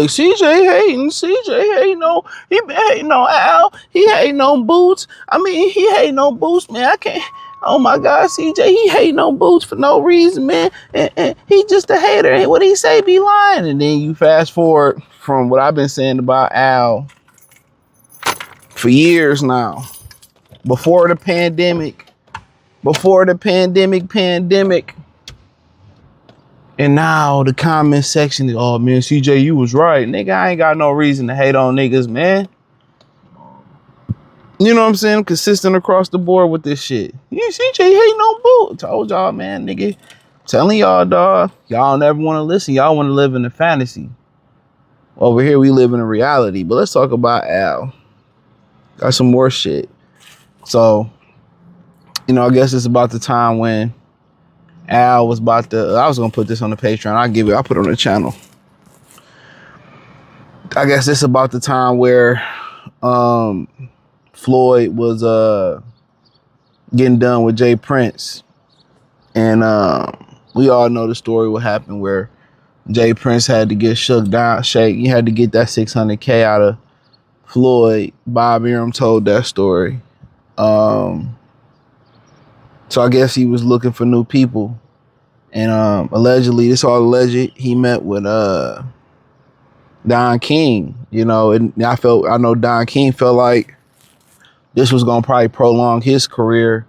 like, CJ hating on, he been hating on Al, he hating on Boots. I mean, he hating on Boots, man. I can't, oh my God, CJ, he hating on Boots for no reason, man. And he just a hater. And what he say be lying. And then you fast forward from what I've been saying about Al for years now. Before the pandemic. And now the comment section is, oh man, CJ, you was right. Nigga, I ain't got no reason to hate on niggas, man. You know what I'm saying? I'm consistent across the board with this shit. Yeah, CJ hating on Boo. Told y'all, man, nigga. Telling y'all, dog. Y'all never want to listen. Y'all want to live in a fantasy. Over here, we live in a reality. But let's talk about Al. Got some more shit. So, you know, I guess it's about the time when Al was about to, I was going to put this on the Patreon. I'll put it on the channel. I guess it's about the time where Floyd was getting done with Jay Prince. And we all know the story, what happened where Jay Prince had to get shook down, he had to get that $600K out of Floyd. Bob Arum told that story. So I guess he was looking for new people. And allegedly, this all alleged, he met with Don King, you know, and I know Don King felt like this was gonna probably prolong his career,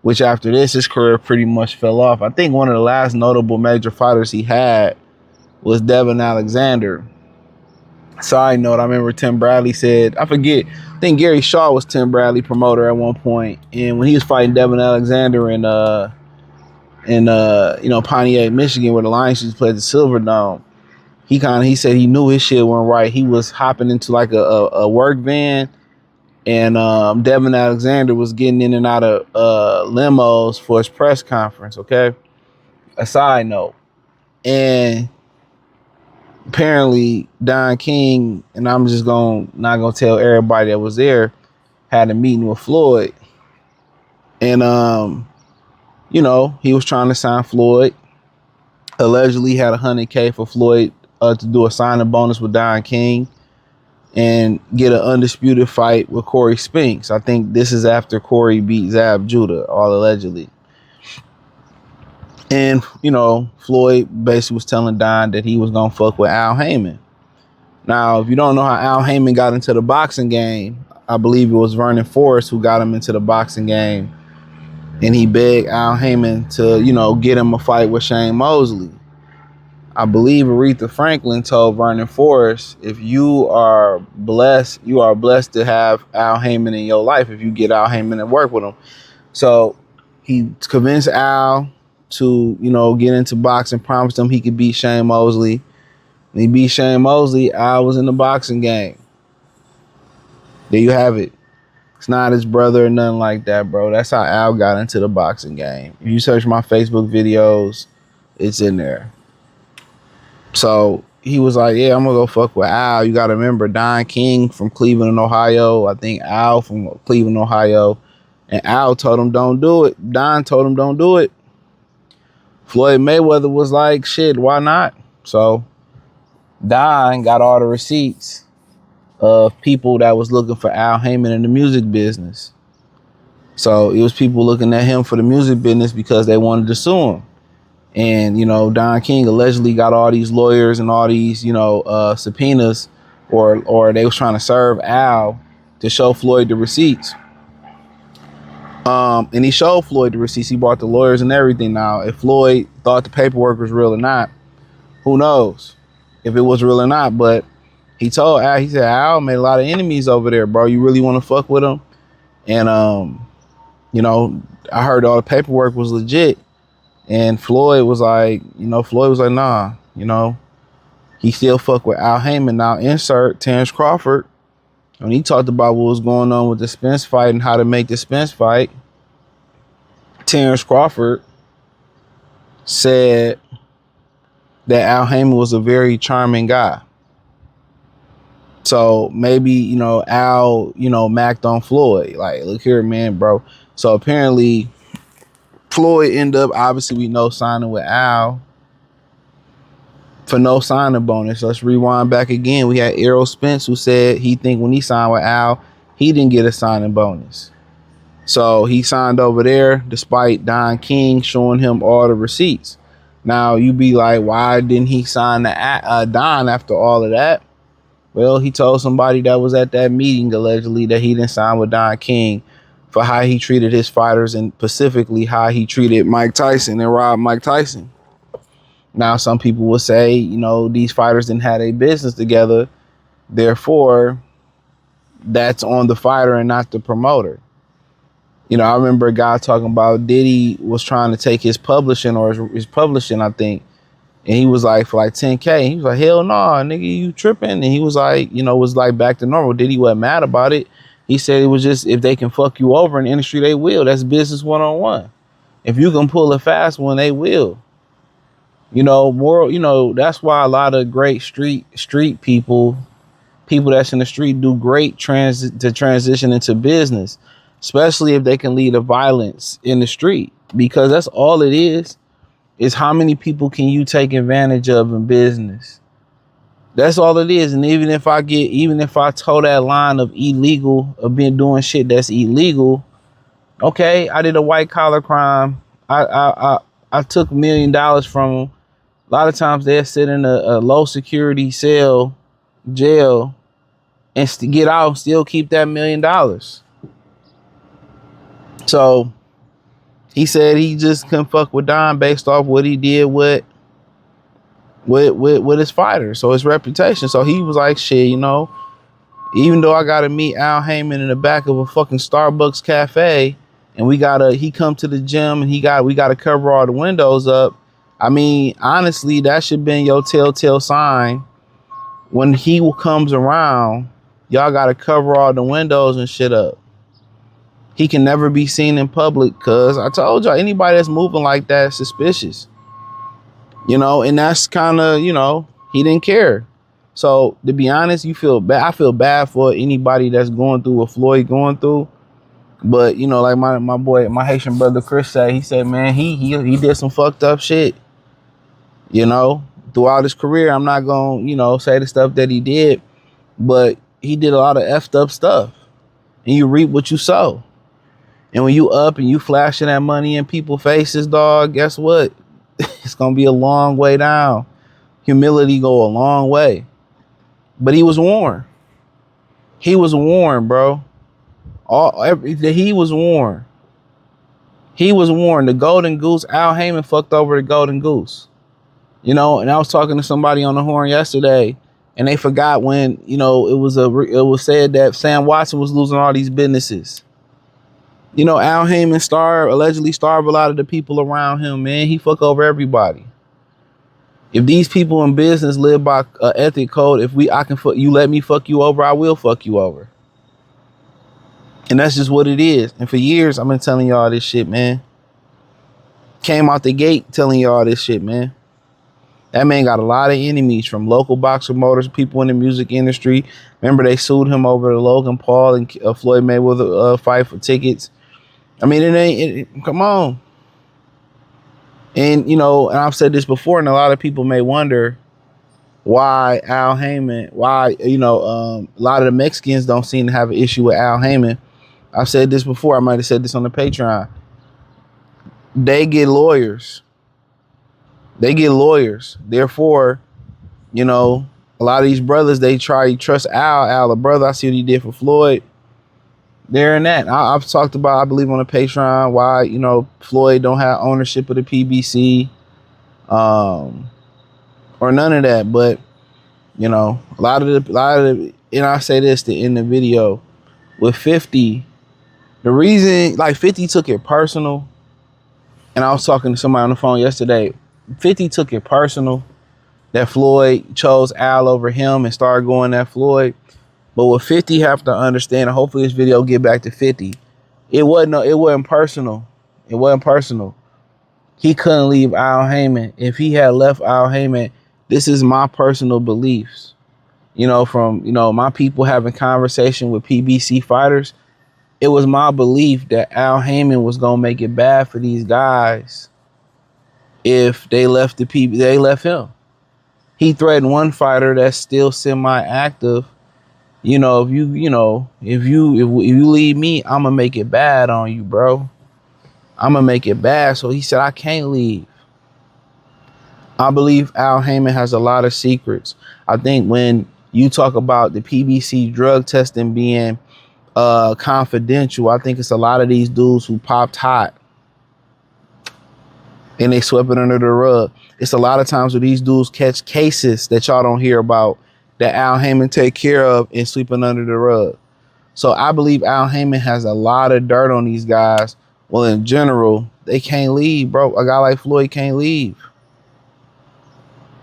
which after this, his career pretty much fell off. I think one of the last notable major fighters he had was Devin Alexander. Side note, I remember Tim Bradley said, I think Gary Shaw was Tim Bradley promoter at one point, and when he was fighting Devin Alexander in Pontiac, Michigan, where the Lions used to play at the Silverdome, he said he knew his shit wasn't right. He was hopping into like a work van, and Devin Alexander was getting in and out of limos for his press conference. Okay, a side note, and apparently Don King, and I'm just not gonna tell everybody that was there, had a meeting with Floyd, and you know, he was trying to sign Floyd. Allegedly had $100K for Floyd to do a signing bonus with Don King and get an undisputed fight with Corey Spinks. I think this is after Corey beat Zab Judah, all allegedly. And, you know, Floyd basically was telling Don that he was going to fuck with Al Haymon. Now, if you don't know how Al Haymon got into the boxing game, I believe it was Vernon Forrest who got him into the boxing game. And he begged Al Haymon to, you know, get him a fight with Shane Mosley. I believe Aretha Franklin told Vernon Forrest, if you are blessed to have Al Haymon in your life if you get Al Haymon and work with him. So he convinced Al to, you know, get into boxing, promised him he could beat Shane Mosley. When he beat Shane Mosley, Al was in the boxing game. There you have it. It's not his brother or nothing like that, bro. That's how Al got into the boxing game. If you search my Facebook videos, it's in there. So he was like, yeah, I'm going to go fuck with Al. You got to remember Don King from Cleveland, Ohio. I think Al from Cleveland, Ohio. And Al told him don't do it. Don told him don't do it. Floyd Mayweather was like, shit, why not? So Don got all the receipts of people that was looking for Al Haymon in the music business. So it was people looking at him for the music business because they wanted to sue him. And, you know, Don King allegedly got all these lawyers and all these, you know, subpoenas, or they was trying to serve Al to show Floyd the receipts. And he showed Floyd the receipts. He brought the lawyers and everything. Now, if Floyd thought the paperwork was real or not, who knows if it was real or not. But he told Al, he said, Al made a lot of enemies over there, bro. You really want to fuck with him? And, you know, I heard all the paperwork was legit. And Floyd was like, nah, you know, he still fuck with Al Haymon. Now insert Terrence Crawford. When he talked about what was going on with the Spence fight and how to make the Spence fight, Terrence Crawford said that Al Haymon was a very charming guy. So maybe, you know, Al, you know, macked on Floyd. Like, look here, man, bro. So apparently Floyd ended up, obviously we know, signing with Al for no signing bonus. Let's rewind back again. We had Errol Spence who said he think when he signed with Al, he didn't get a signing bonus. So he signed over there despite Don King showing him all the receipts. Now you be like, why didn't he sign the Don after all of that? Well, he told somebody that was at that meeting allegedly that he didn't sign with Don King for how he treated his fighters and specifically how he treated Mike Tyson and robbed Mike Tyson. Now, some people will say, you know, these fighters didn't have a business together. Therefore, that's on the fighter and not the promoter. You know, I remember a guy talking about Diddy was trying to take his publishing or his publishing, I think. And he was like, for like 10K. He was like, hell no, nigga, you tripping? And he was like, you know, was like back to normal. Diddy wasn't mad about it. He said it was just, if they can fuck you over in the industry, they will. That's business one-on-one. If you can pull a fast one, they will. You know, more, you know, that's why a lot of great street people that's in the street do great transition into business, especially if they can lead to violence in the street, because that's all it is how many people can you take advantage of in business? That's all it is. And even if I toe that line of illegal, of being doing shit that's illegal, okay, I did a white collar crime. I took $1 million from them. A lot of times they'll sit in a low security cell, jail, and get out and still keep that $1 million. So he said he just couldn't fuck with Don based off what he did with his fighter, so his reputation. So he was like, shit, you know, even though I gotta meet Al Haymon in the back of a fucking Starbucks cafe, and he come to the gym and we gotta cover all the windows up. I mean, honestly, that should been your telltale sign. When he comes around, y'all gotta cover all the windows and shit up. He can never be seen in public, cause I told y'all, anybody that's moving like that is suspicious. You know, and that's kind of, you know, he didn't care. So to be honest, I feel bad for anybody that's going through what Floyd going through. But you know, like my boy, my Haitian brother Chris said, he said, man, he did some fucked up shit. You know, throughout his career, I'm not gonna, you know, say the stuff that he did, but he did a lot of effed up stuff, and you reap what you sow. And when you up and you flashing that money in people's faces, dog, guess what? It's gonna be a long way down. Humility go a long way. But he was warned. He was warned, bro. He was warned. He was warned. The Golden Goose, Al Haymon fucked over the Golden Goose. You know, and I was talking to somebody on the horn yesterday, and they forgot when, you know, it was said that Sam Watson was losing all these businesses. You know, Al Haymon allegedly starved a lot of the people around him, man. He fuck over everybody. If these people in business live by ethic code, you let me fuck you over, I will fuck you over. And that's just what it is. And for years, I've been telling y'all this shit, man. Came out the gate telling y'all this shit, man. That man got a lot of enemies, from local boxer promoters, people in the music industry. Remember, they sued him over the Logan Paul and Floyd Mayweather fight for tickets. I mean, come on. And, you know, and I've said this before, and a lot of people may wonder why Al Haymon, you know, a lot of the Mexicans don't seem to have an issue with Al Haymon. I've said this before. I might have said this on the Patreon. They get lawyers. Therefore, you know, a lot of these brothers, they try to trust Al, a brother. I see what he did for Floyd. There and that. I've talked about, I believe, on the Patreon, why, you know, Floyd don't have ownership of the PBC, or none of that. But, you know, a lot of the, and I say this to end the video with 50. The reason, like, 50 took it personal, and I was talking to somebody on the phone yesterday. 50 took it personal that Floyd chose Al over him and started going at Floyd. But what 50 have to understand, and hopefully this video get back to 50, it wasn't personal. It wasn't personal. He couldn't leave Al Haymon. If he had left Al Haymon, this is my personal beliefs. You know, from, you know, my people having conversation with PBC fighters, it was my belief that Al Haymon was gonna make it bad for these guys if they left him. He threatened one fighter that's still semi-active. You know, if you leave me, I'm gonna make it bad on you, bro. I'm gonna make it bad. So he said, I can't leave. I believe Al Haymon has a lot of secrets. I think when you talk about the PBC drug testing being confidential, I think it's a lot of these dudes who popped hot and they swept it under the rug. It's a lot of times where these dudes catch cases that y'all don't hear about that Al Haymon take care of and sweeping under the rug. So I believe Al Haymon has a lot of dirt on these guys. Well, in general, they can't leave, bro. A guy like Floyd can't leave.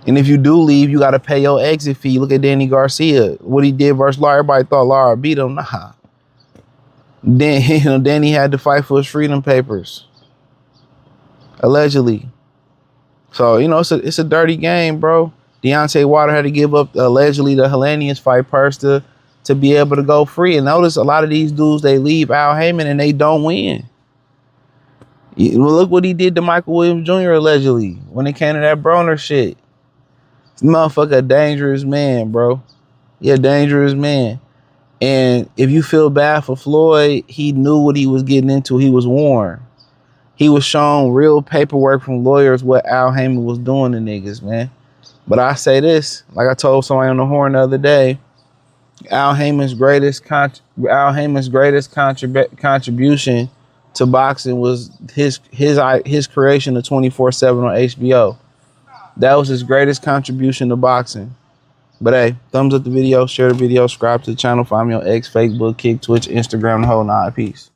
And if you do leave, you got to pay your exit fee. Look at Danny Garcia. What he did versus Lara. Everybody thought Lara beat him. Nah. Then, Danny had to fight for his freedom papers. Allegedly. So, it's a dirty game, bro. Deontay Wilder had to give up allegedly the Helenius fight purse to be able to go free. And notice a lot of these dudes, they leave Al Haymon and they don't win. Look what he did to Michael Williams Jr. allegedly when it came to that Broner shit. This motherfucker a dangerous man, bro. He a dangerous man. And if you feel bad for Floyd, he knew what he was getting into. He was warned. He was shown real paperwork from lawyers what Al Haymon was doing to niggas, man. But I say this, like I told somebody on the horn the other day, Al Haymon's greatest contribution to boxing was his creation of 24/7 on HBO. That was his greatest contribution to boxing. But hey, thumbs up the video, share the video, subscribe to the channel, find me on X, Facebook, Kick, Twitch, Instagram, the whole nine. Peace.